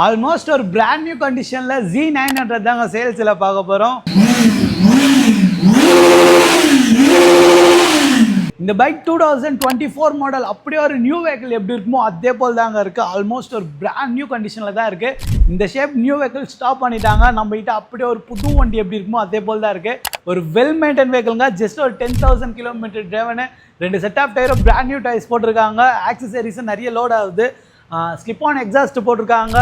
Almost ஒரு brand new கண்டிஷனில் Z900 தாங்க சேல்ஸில் பார்க்க போகிறோம். இந்த பைக் 2024 மாடல். அப்படியே ஒரு நியூ வெஹிக்கிள் எப்படி இருக்குமோ அதே போல் தாங்க இருக்குது. ஆல்மோஸ்ட் ஒரு பிராண்ட் நியூ கண்டிஷனில் தான் இருக்குது. இந்த ஷேப் நியூ வெஹிக்கிள் ஸ்டாப் பண்ணிட்டாங்க. நம்ம கிட்ட அப்படியே ஒரு புது வண்டி எப்படி இருக்குமோ அதே போல் தான் இருக்குது. ஒரு வெல் மெயின்டைன் வெஹிக்கிள்ங்க. ஜஸ்ட் ஒரு 10,000 கிலோமீட்டர் டிரைவனு. 2 செட் ஆஃப் டயரும் பிராண்ட் நியூ டயர்ஸ் போட்டிருக்காங்க. ஆக்சசரிஸும் நிறைய லோட் ஆகுது. ஸ்லிப் ஆன் எக்ஸாஸ்ட் போட்டிருக்காங்க,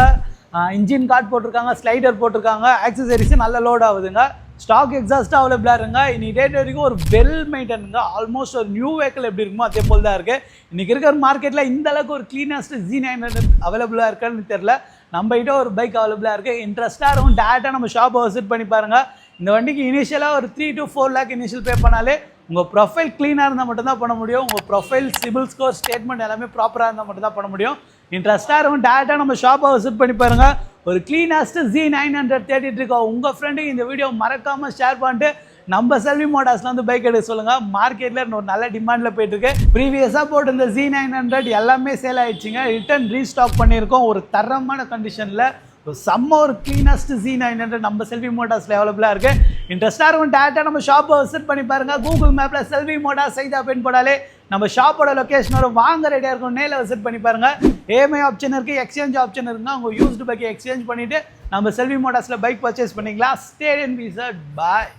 இன்ஜின் கார்ட் போட்டிருக்காங்க, ஸ்லைடர் போட்டிருக்காங்க. ஆக்சசரிஸும் நல்ல லோட் ஆகுதுங்க. ஸ்டாக் எக்ஸாஸ்ட்டாக அவைலபிளாக இருங்க. இன்னைக்கு டேட் வரைக்கும் ஒரு வெல் மெயின்டைனுங்க. ஆல்மோஸ்ட் ஒரு நியூ வெஹிக்கிள் எப்படி இருக்குமோ அதே போல் தான் இருக்குது. இன்றைக்கி இருக்கிற மார்க்கெட்டில் இந்த அளவுக்கு ஒரு க்ளீனஸ்ட் Z900 அவைலபிளாக இருக்கான்னு தெரில. நம்ம கிட்ட ஒரு பைக் அவைலபிளாக இருக்குது. இன்ட்ரெஸ்ட்டாக இருக்கும். டேரெக்டாக நம்ம ஷாப்பை விசிட் பண்ணி பாருங்கள். இந்த வண்டிக்கு இனிஷியலாக ஒரு 3 to 4 lakh இனிஷியல் பே பண்ணாலே உங்கள் ப்ரொஃபைல் க்ளீனாக இருந்தால் மட்டும்தான் பண்ண முடியும். உங்கள் ப்ரொஃபைல் சிபில் ஸ்கோர் ஸ்டேட்மெண்ட் எல்லாமே ப்ராப்பராக இருந்தால் மட்டும்தான் பண்ண முடியும். இன்ட்ரெஸ்ட்டாக இருக்கும். டேரெக்டாக நம்ம ஷாப்பை விசிட் பண்ணி பாருங்கள். ஒரு க்ளீனஸ்ட் Z900 தேடிட்டு இருக்கோம். உங்கள் ஃப்ரெண்டுக்கு இந்த வீடியோ மறக்காமல் ஷேர் பண்ணிட்டு நம்ம செல்வி மோட்டார்ஸில் வந்து பைக் எடுக்க சொல்லுங்கள். மார்க்கெட்டில் ஒரு நல்ல டிமாண்டில் போயிட்டுருக்கு. ப்ரீவியஸாக போட்டு இந்த Z900 எல்லாமே சேல் ஆகிடுச்சிங்க. ரிட்டன் ரீஸ்டாக் பண்ணியிருக்கோம். ஒரு தரமான கண்டிஷனில் செம்ம ஒரு க்ளீனஸ்ட் Z900 நம்ம செல்வி மோட்டார்ஸில் அவைலபிளாக இருக்குது. இன்ட்ரெஸ்ட்டாக இருக்கும். டேரெக்டாக நம்ம ஷாப்பை விசிட் பண்ணி பாருங்கள். கூகுள் மேப்பில் செல்வி மோட்டார்ஸ் சைதா பென் போடாலே நம்ம ஷாப்போட லொக்கேஷன் வரும். வாங்க ரெடியாக இருக்கும். நேரில் விசிட் பண்ணி பாருங்கள். EMI ஆப்ஷன் இருக்குது, எக்ஸ்சேஞ்ச் ஆப்ஷன் இருக்குங்க. அவங்க யூஸ்டு பைக்கை எக்ஸ்சேஞ்ச் பண்ணிவிட்டு நம்ம செல்வி மோட்டார்ஸில் பைக் பர்ச்சேஸ் பண்ணிக்கலாம். Stay in peace. பாய்.